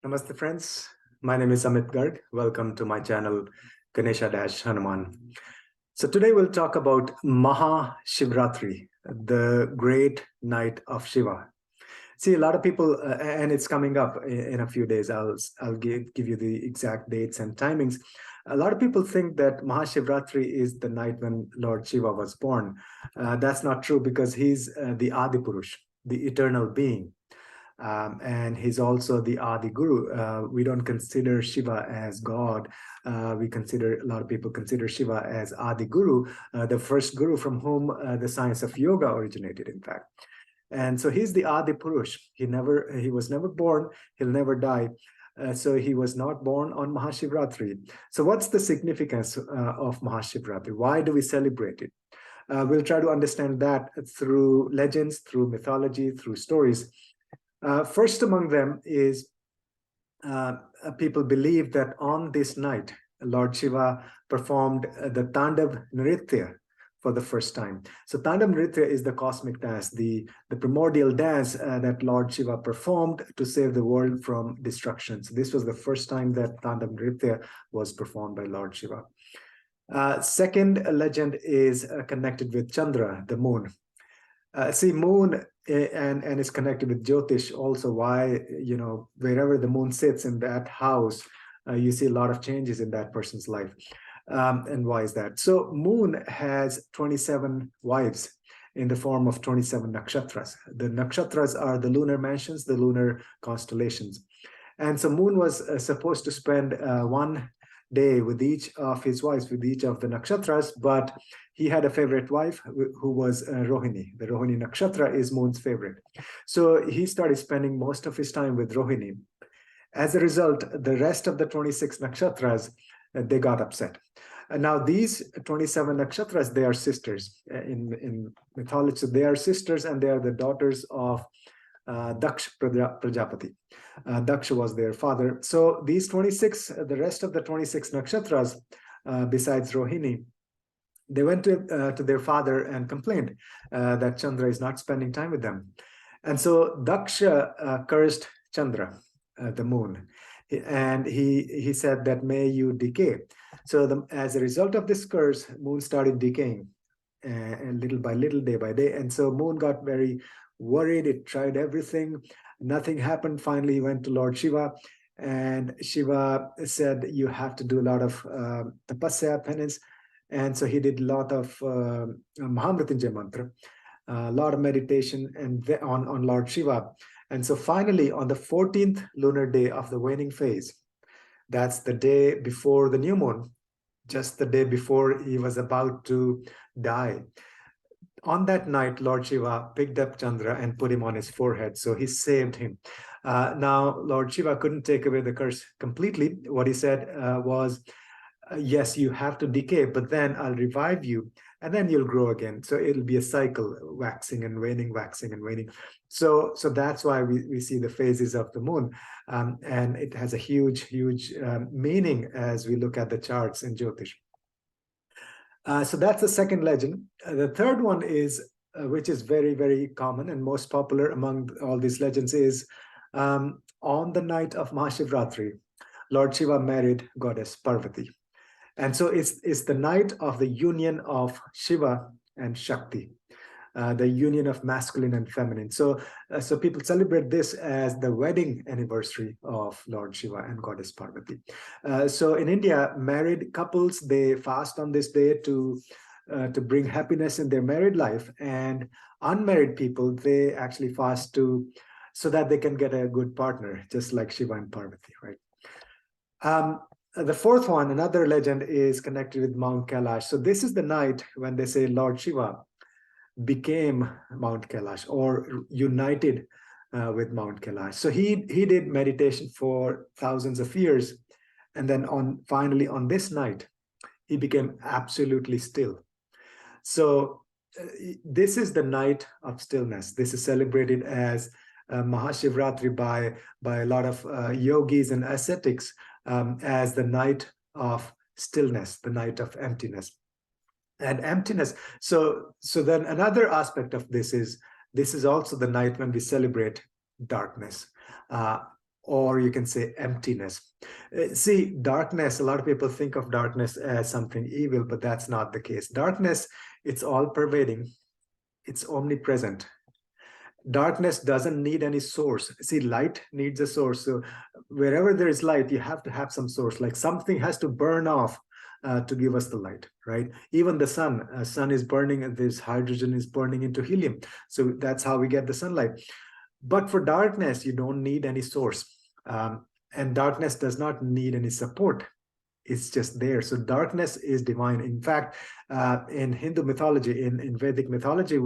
Namaste friends, my name is Amit Garg. Welcome to my channel Ganesha-Hanuman. So today we'll talk about Maha Shivaratri, the great night of Shiva. See, a lot of people, and it's coming up in a few days. I'll give you the exact dates and timings. A lot of people think that Maha Shivaratri is the night when Lord Shiva was born. That's not true because he's the Adi Purush, the eternal being. And he's also the Adi Guru. We don't consider Shiva as God. A lot of people consider Shiva as Adi Guru, the first Guru from whom the science of yoga originated, in fact. And so he's the Adi Purush. He was never born, he'll never die. So he was not born on Maha Shivaratri. So what's the significance of Maha Shivaratri? Why do we celebrate it? We'll try to understand that through legends, through mythology, through stories. First among them is people believe that on this night, Lord Shiva performed the Tandav Nritya for the first time. So Tandav Nritya is the cosmic dance, the primordial dance that Lord Shiva performed to save the world from destruction. So this was the first time that Tandav Nritya was performed by Lord Shiva. Second legend is connected with Chandra, the moon. See, moon and is connected with Jyotish also. Why, wherever the moon sits in that house, you see a lot of changes in that person's life. And why is that? So moon has 27 wives in the form of 27 nakshatras. The nakshatras are the lunar mansions, the lunar constellations. And so moon was supposed to spend one day with each of his wives, with each of the nakshatras, but he had a favorite wife who was Rohini. The Rohini nakshatra is moon's favorite. So he started spending most of his time with Rohini. As a result, the rest of the 26 nakshatras, they got upset. And now these 27 nakshatras, they are sisters in mythology. So they are sisters and they are the daughters of Daksh Prajapati. Daksha was their father. So these 26, the rest of the 26 nakshatras, besides Rohini, they went to their father and complained that Chandra is not spending time with them. And so Daksha cursed Chandra, the moon, and he said that may you decay. So as a result of this curse, moon started decaying, and little by little, day by day. And so moon got very worried. It tried everything. Nothing happened. Finally, he went to Lord Shiva, and Shiva said, you have to do a lot of tapasya, penance. And so he did a lot of Mahamrityunjay mantra, a lot of meditation and on Lord Shiva. And so finally, on the 14th lunar day of the waning phase, that's the day before the new moon, just the day before he was about to die. On that night, Lord Shiva picked up Chandra and put him on his forehead. So he saved him. Now, Lord Shiva couldn't take away the curse completely. What he said was, yes, you have to decay, but then I'll revive you and then you'll grow again. So it'll be a cycle, waxing and waning, waxing and waning. So that's why we see the phases of the moon. And it has a huge meaning as we look at the charts in Jyotish. So that's the second legend. The third one is, which is very, very common and most popular among all these legends, is on the night of Maha Shivaratri, Lord Shiva married goddess Parvati. And so it's the night of the union of Shiva and Shakti, the union of masculine and feminine. So people celebrate this as the wedding anniversary of Lord Shiva and goddess Parvati. So in India, married couples, they fast on this day to bring happiness in their married life. And unmarried people, they actually fast so that they can get a good partner, just like Shiva and Parvati, right? The fourth one, another legend, is connected with Mount Kailash. So this is the night when they say Lord Shiva became Mount Kailash or united with Mount Kailash. So he did meditation for thousands of years. And then finally on this night, he became absolutely still. So this is the night of stillness. This is celebrated as Maha Shivaratri by a lot of yogis and ascetics as the night of stillness, the night of emptiness. And emptiness. So then another aspect of this is also the night when we celebrate darkness. or you can say emptiness. See, darkness, a lot of people think of darkness as something evil, but that's not the case. Darkness, it's all pervading, it's omnipresent. Darkness doesn't need any source. See, light needs a source. So wherever there is light, you have to have some source, like something has to burn off to give us the light, right? Even the sun is burning, and this hydrogen is burning into helium. So that's how we get the sunlight. But for darkness, you don't need any source. And darkness does not need any support. It's just there. So darkness is divine. In fact, in Hindu mythology, in Vedic mythology,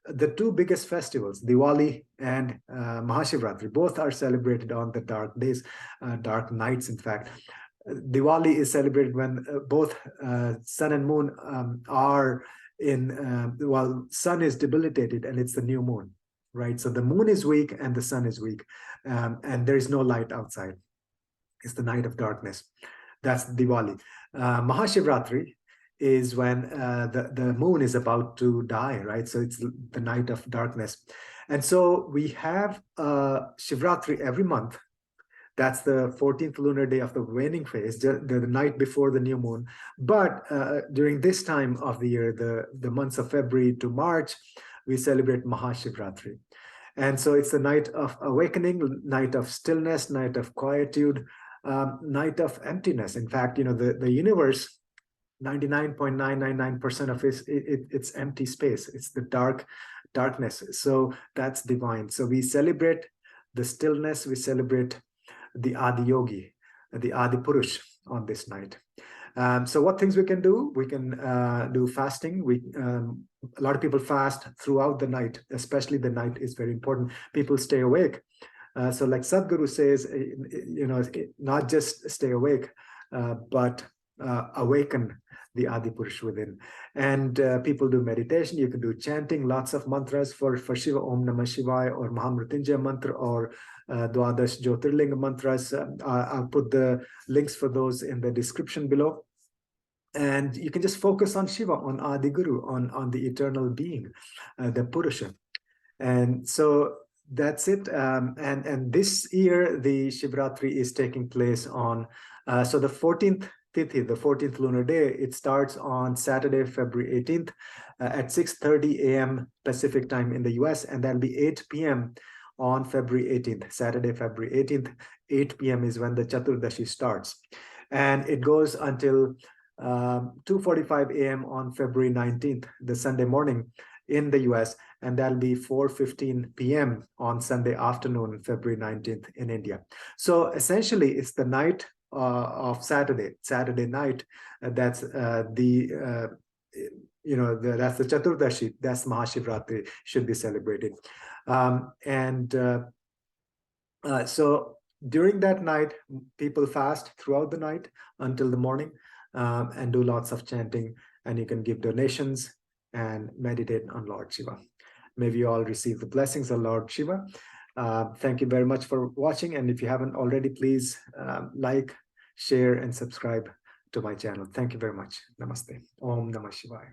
the two biggest festivals, Diwali and Maha Shivaratri, both are celebrated on the dark days, dark nights, in fact. Diwali is celebrated when both sun and moon are well, sun is debilitated and it's the new moon, right? So the moon is weak and the sun is weak, and there is no light outside. It's the night of darkness. That's Diwali. Maha Shivaratri is when the moon is about to die, right? So it's the night of darkness. And so we have Shivaratri every month. That's the 14th lunar day of the waning phase, the night before the new moon. But during this time of the year, the months of February to March, we celebrate Maha Shivaratri. And so it's the night of awakening, night of stillness, night of quietude, night of emptiness. In fact, the universe, 99.999% of it's empty space. It's the darkness. So that's divine. So we celebrate the stillness. We celebrate the Adi Yogi, the Adi Purush on this night. So what things we can do? We can do fasting. A lot of people fast throughout the night, especially the night is very important. People stay awake. So like Sadhguru says, not just stay awake, but awaken the Adi Purush within. And people do meditation. You can do chanting, lots of mantras for Shiva, Om Namah Shivaya, or Mahamrityunjaya mantra, or Dwadash Jyotirlinga mantras. I'll put the links for those in the description below. And you can just focus on Shiva, on Adi Guru, on the eternal being, the Purusha. And so that's it. And this year, the Shivaratri is taking place on, so the 14th Tithi, the 14th lunar day, it starts on Saturday, February 18th at 6:30 a.m. Pacific time in the US, and that'll be 8 p.m. on February 18th, Saturday, February 18th, 8 p.m. is when the Chaturdashi starts. And it goes until 2:45 a.m. on February 19th, the Sunday morning in the US, and that'll be 4:15 p.m. on Sunday afternoon, February 19th in India. So essentially, it's the night of Saturday night. That's that's the Chaturdashi. That's Maha Shivaratri should be celebrated. So during that night, people fast throughout the night until the morning, and do lots of chanting, and you can give donations and meditate on Lord Shiva. May we all receive the blessings of Lord Shiva. Thank you very much for watching. And if you haven't already, please like, share, and subscribe to my channel. Thank you very much. Namaste. Om Namah Shivaya.